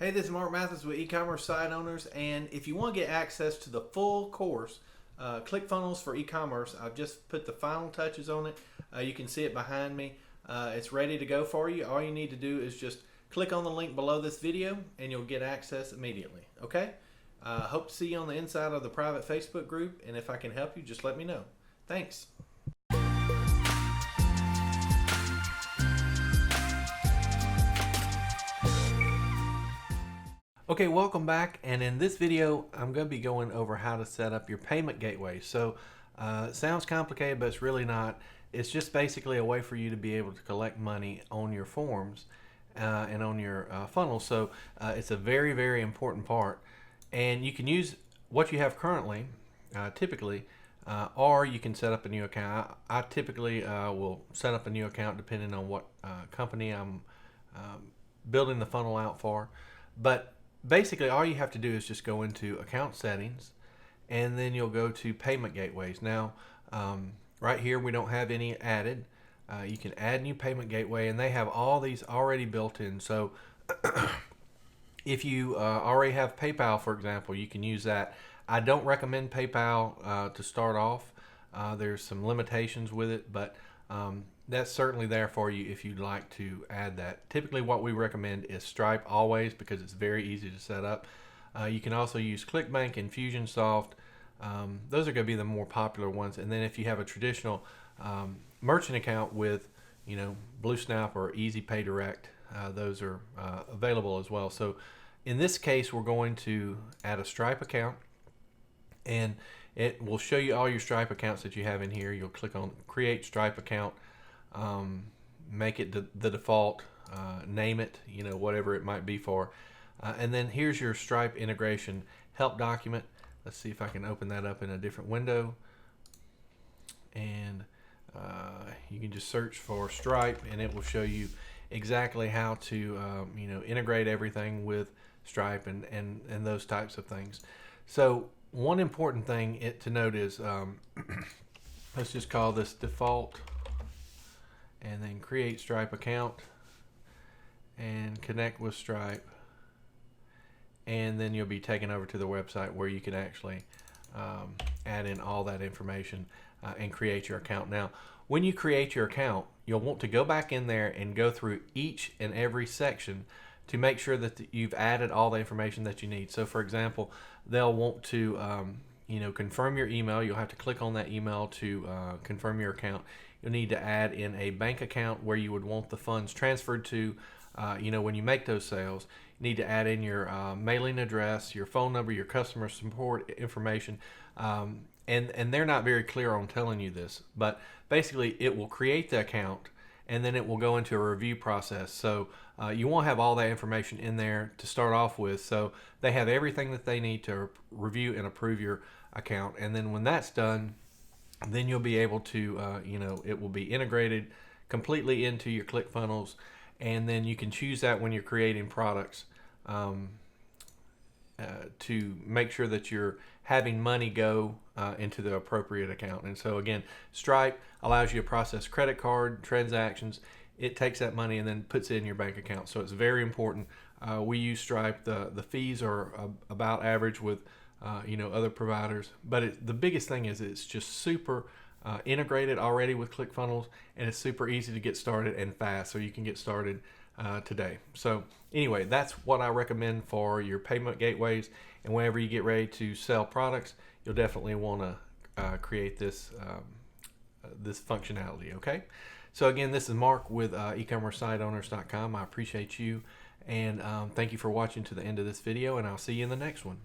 Hey, this is Mark Mathis with e-commerce site owners, and if you want to get access to the full course, ClickFunnels for e-commerce, I've just put the final touches on it. You can see it behind me. It's ready to go for you. All you need to do is just click on the link below this video and you'll get access immediately. Okay? Hope to see you on the inside of the private Facebook group, and if I can help you, just let me know. Thanks. Okay, welcome back, and in this video I'm going to be going over how to set up your payment gateway. So it sounds complicated, but it's really not. It's just basically a way for you to be able to collect money on your forms and on your funnel. So it's a very, very important part, and you can use what you have currently typically, or you can set up a new account. I typically will set up a new account depending on what company I'm building the funnel out for. But basically, all you have to do is just go into account settings, and then you'll go to payment gateways. Now, right here, we don't have any added. You can add new payment gateway, and they have all these already built in. So if you already have PayPal, for example, you can use that. I don't recommend PayPal to start off. There's some limitations with it, but that's certainly there for you if you'd like to add that. Typically what we recommend is Stripe always, because it's very easy to set up. You can also use ClickBank, Infusionsoft. Those are going to be the more popular ones. And then if you have a traditional merchant account with, Blue Snap or Easy Pay Direct, those are available as well. So in this case, we're going to add a Stripe account, and it will show you all your Stripe accounts that you have in here. You'll click on Create Stripe Account, make it the default, name it, whatever it might be for. And then here's your Stripe integration help document. Let's see if I can open that up in a different window. And you can just search for Stripe, and it will show you exactly how to integrate everything with Stripe and those types of things. So one important thing to note is, let's just call this default, and then create Stripe account and connect with Stripe, and then you'll be taken over to the website where you can actually add in all that information and create your account. Now, when you create your account, you'll want to go back in there and go through each and every section to make sure that you've added all the information that you need. So for example, they'll want to confirm your email. You'll have to click on that email to confirm your account. You'll need to add in a bank account where you would want the funds transferred to when you make those sales. You need to add in your mailing address, your phone number, your customer support information, and they're not very clear on telling you this, but basically it will create the account, and then it will go into a review process. So you won't have all that information in there to start off with. So they have everything that they need to review and approve your account. And then when that's done, then you'll be able to, it will be integrated completely into your ClickFunnels. And then you can choose that when you're creating products to make sure that you're having money go into the appropriate account. And so again, Stripe allows you to process credit card transactions. It takes that money and then puts it in your bank account. So it's very important. We use Stripe. The fees are about average with other providers, but the biggest thing is it's just super integrated already with ClickFunnels, and it's super easy to get started and fast, so you can get started today. So anyway, that's what I recommend for your payment gateways, and whenever you get ready to sell products, you'll definitely want to create this this functionality. Okay, so again, this is Mark with eCommerceSiteOwners.com. I appreciate you, and thank you for watching to the end of this video, and I'll see you in the next one.